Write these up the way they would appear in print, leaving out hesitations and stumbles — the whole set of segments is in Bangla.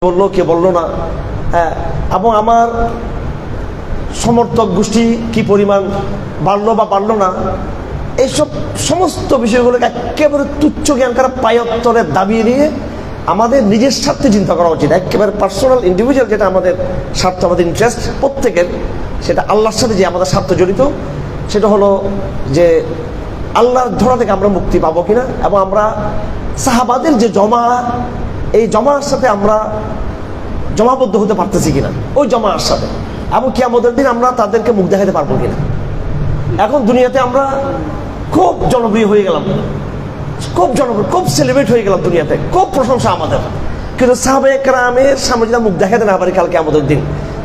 বললো কে বললো না, হ্যাঁ, এবং আমার সমর্থক গোষ্ঠী কি পরিমাণ বাড়লো বা বাড়লো না, এইসব সমস্ত বিষয়গুলোকে একেবারে তুচ্ছ জ্ঞান করা পায়ত্তরে দাবিয়ে নিয়ে আমাদের নিজের স্বার্থে চিন্তা করা উচিত। একেবারে পার্সোনাল ইন্ডিভিজুয়াল যেটা আমাদের স্বার্থ, আমাদের ইন্টারেস্ট প্রত্যেকের, সেটা আল্লাহর সাথে যে আমাদের স্বার্থ জড়িত, সেটা হলো যে আল্লাহর ধরা থেকে আমরা মুক্তি পাবো কিনা, এবং আমরা সাহাবাদের যে জমা, এই জমার সাথে আমরা জমাবদ্ধ হতে পারতেছি কিনা ওই জমার সাথে, এবং কিয়ামতের দিন আমরা তাদেরকে মুখ দেখাতে পারবো কিনা। এখন দুনিয়াতে আমরা খুব জনপ্রিয় হয়ে গেলাম, খুব জনপ্রিয়, খুব সেলিব্রেট হয়ে গেলাম দুনিয়াতে, খুব প্রশংসা আমাদের, কিন্তু সাহাবায়ে কেরামের সামনে যদি মুখ দেখাতে না পারি কালকে আমাদের দিন,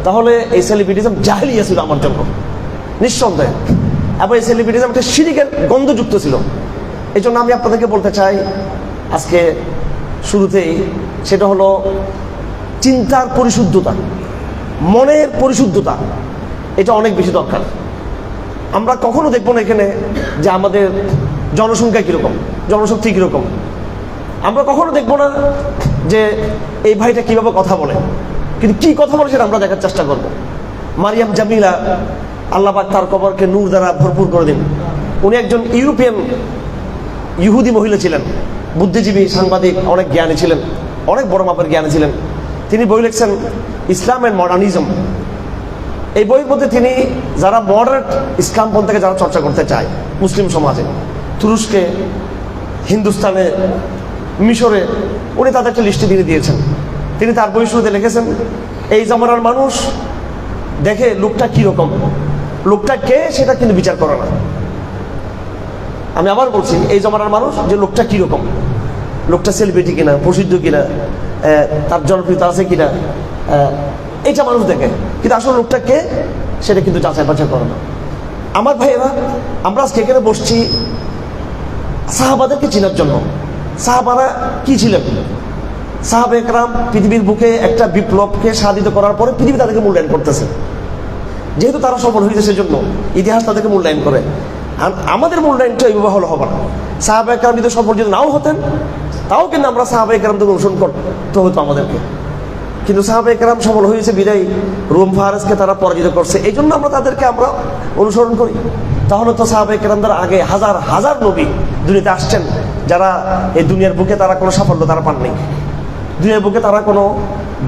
তাহলে এই সেলিব্রিটিজম জাহেলিয়া ছিল আমার জন্য নিঃসন্দেহে, এবং এই সেলিব্রিটিজম একটা শিরকের গন্ধযুক্ত ছিল। এই জন্য আমি আপনাদেরকে বলতে চাই আজকে শুরুতেই, সেটা হলো চিন্তার পরিশুদ্ধতা, মনের পরিশুদ্ধতা, এটা অনেক বেশি দরকার। আমরা কখনো দেখবো না এখানে যে আমাদের জনসংখ্যা কীরকম, জনশক্তি কীরকম, আমরা কখনো দেখবো না যে এই ভাইটা কীভাবে কথা বলে, কিন্তু কী কথা বলে সেটা আমরা দেখার চেষ্টা করব। মারিয়াম জামিলা, আল্লাহ পাক তার কবরকে নূর দ্বারা ভরপুর করে দিন, উনি একজন ইউরোপিয়ান ইহুদি মহিলা ছিলেন, বুদ্ধিজীবী, সাংবাদিক, অনেক জ্ঞানী ছিলেন, অনেক বড় মাপের জ্ঞানী ছিলেন। তিনি বই লিখছেন ইসলাম অ্যান্ড মডার্নিজম। এই বইয়ের মধ্যে তিনি যারা মডারেট ইসলামপন্থাকে যারা চর্চা করতে চায় মুসলিম সমাজে, তুরস্কে, হিন্দুস্তানে, মিশরে, উনি তাদেরকে লিস্টে দিয়ে দিয়েছেন। তিনি তার বই শুরুতে লিখেছেন, এই জামানার মানুষ দেখে লোকটা কীরকম, লোকটা কে সেটা কিন্তু বিচার করে না। আমি আবার বলছি, এই জামানার মানুষ যে লোকটা কীরকম, লোকটা সেলিব্রিটি কিনা, প্রসিদ্ধ কিনা, তার জনপ্রিয়তা আছে কিনা, এইটা মানুষ দেখে, কিন্তু আসলে লোকটা কে সেটা কিন্তু যাচাই বাছাই করে না। আমার ভাইয়েরা, আমরা আজকে এখানে বসছি সাহাবাদেরকে চেনার জন্য। সাহাবারা কি ছিলেন? সাহাবায়ে কেরাম পৃথিবীর বুকে একটা বিপ্লবকে সাধিত করার পরে পৃথিবী তাদেরকে মূল্যায়ন করতেছে, যেহেতু তারা সফল হয়েছে সেজন্য ইতিহাস তাদেরকে মূল্যায়ন করে। আর আমাদের মূল্যায়নটা এইভাবে হলে হবে না। সাহাবায়ে কেরাম যদি সফল যদি নাও হতেন, তাও কিন্তু আমরা সাহাবায়ে কেরামদের অনুসরণ করতে হতো আমাদেরকে, কিন্তু সাহাবায়ে কেরাম সফল হয়েছে বিদায় রোম ফারেসকে তারা পরাজিত করছে, এই জন্য আমরা তাদেরকে আমরা অনুসরণ করি। তাহলে তো সাহাবায়ে কেরামদের আগে হাজার হাজার নবী দুনিয়াতে আসছেন, যারা এই দুনিয়ার বুকে তারা কোনো সাফল্য তারা পাননি, দুনিয়ার বুকে তারা কোনো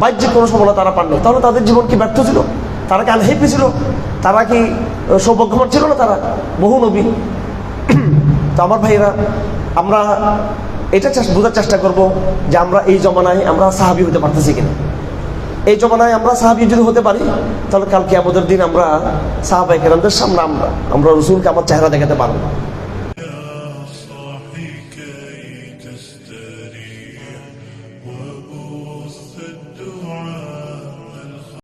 বাহ্যিক কোনো সফলতা তারা পাননি। তাহলে তাদের জীবন কি ব্যর্থ ছিল? তারা কি আনহ্যাপি ছিল? তারা কি সৌভাগ্যবান ছিল না? তারা বহু নবী। তো আমার ভাইয়েরা, আমরা এটা বোঝার চেষ্টা করব যে আমরা এই জমানায় আমরা সাহাবী হতে পারতেছি কিনা। এই জমানায় আমরা সাহাবী যদি হতে পারি, তাহলে কালকে আমাদের দিন আমরা সাহাবায়ে কেরামদের সামনে আমরা রাসূলকে আমার চেহারা দেখাতে পারবো।